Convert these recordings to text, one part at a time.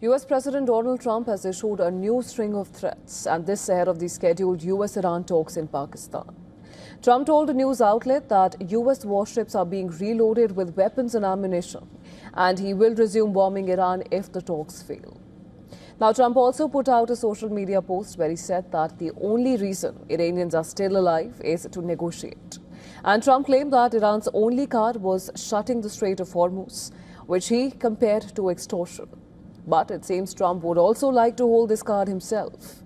US President Donald Trump has issued a new string of threats, and this ahead of the scheduled US-Iran talks in Pakistan. Trump told a news outlet that US warships are being reloaded with weapons and ammunition, and he will resume bombing Iran if the talks fail. Now, Trump also put out a social media post where he said that the only reason Iranians are still alive is to negotiate. And Trump claimed that Iran's only card was shutting the Strait of Hormuz, which he compared to extortion. But it seems Trump would also like to hold this card himself.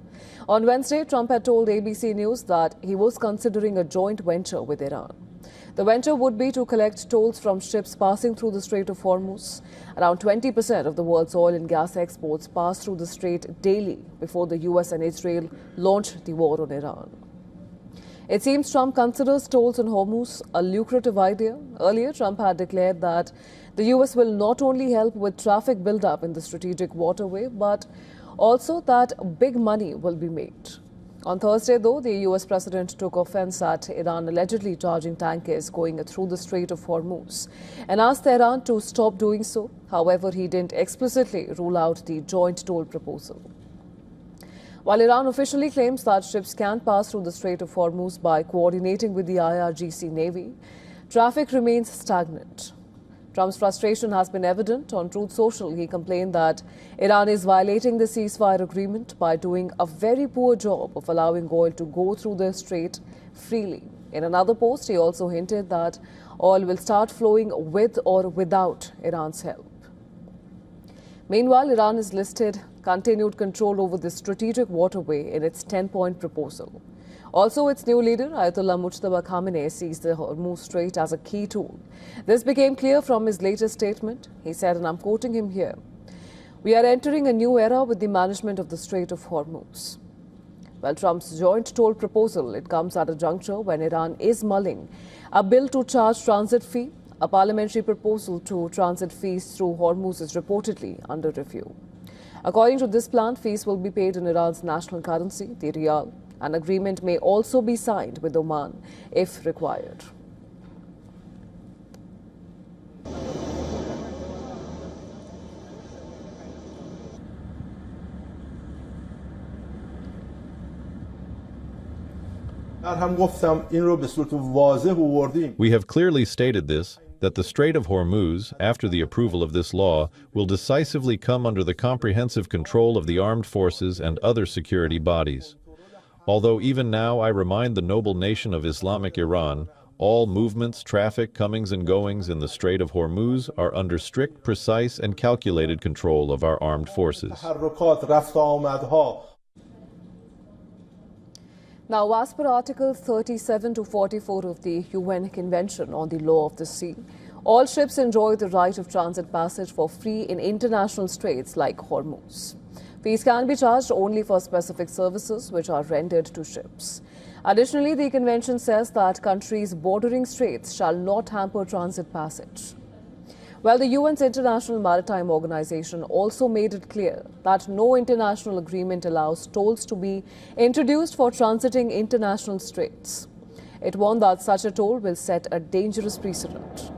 On Wednesday, Trump had told ABC News that he was considering a joint venture with Iran. The venture would be to collect tolls from ships passing through the Strait of Hormuz. Around 20% of the world's oil and gas exports pass through the strait daily before the US and Israel launched the war on Iran. It seems Trump considers tolls on Hormuz a lucrative idea. Earlier, Trump had declared that the US will not only help with traffic buildup in the strategic waterway, but also that big money will be made. On Thursday, though, the US president took offense at Iran allegedly charging tankers going through the Strait of Hormuz and asked Tehran to stop doing so. However, he didn't explicitly rule out the joint toll proposal. While Iran officially claims that ships can pass through the Strait of Hormuz by coordinating with the IRGC Navy, traffic remains stagnant. Trump's frustration has been evident. On Truth Social, he complained that Iran is violating the ceasefire agreement by doing a very poor job of allowing oil to go through the strait freely. In another post, he also hinted that oil will start flowing with or without Iran's help. Meanwhile, Iran has listed continued control over the strategic waterway in its 10-point proposal. Also, its new leader, Ayatollah Mujtaba Khamenei, sees the Hormuz Strait as a key tool. This became clear from his latest statement. He said, and I'm quoting him here, "We are entering a new era with the management of the Strait of Hormuz." Well, Trump's joint toll proposal, it comes at a juncture when Iran is mulling a bill to charge transit fee. A parliamentary proposal to transit fees through Hormuz is reportedly under review. According to this plan, fees will be paid in Iran's national currency, the rial. An agreement may also be signed with Oman if required. We have clearly stated this, that the Strait of Hormuz, after the approval of this law, will decisively come under the comprehensive control of the armed forces and other security bodies. Although even now I remind the noble nation of Islamic Iran, all movements, traffic, comings and goings in the Strait of Hormuz are under strict, precise and calculated control of our armed forces. Now, as per Articles 37 to 44 of the UN Convention on the Law of the Sea, all ships enjoy the right of transit passage for free in international straits like Hormuz. Fees can be charged only for specific services which are rendered to ships. Additionally, the convention says that countries bordering straits shall not hamper transit passage. Well, the UN's International Maritime Organization also made it clear that no international agreement allows tolls to be introduced for transiting international straits. It warned that such a toll will set a dangerous precedent.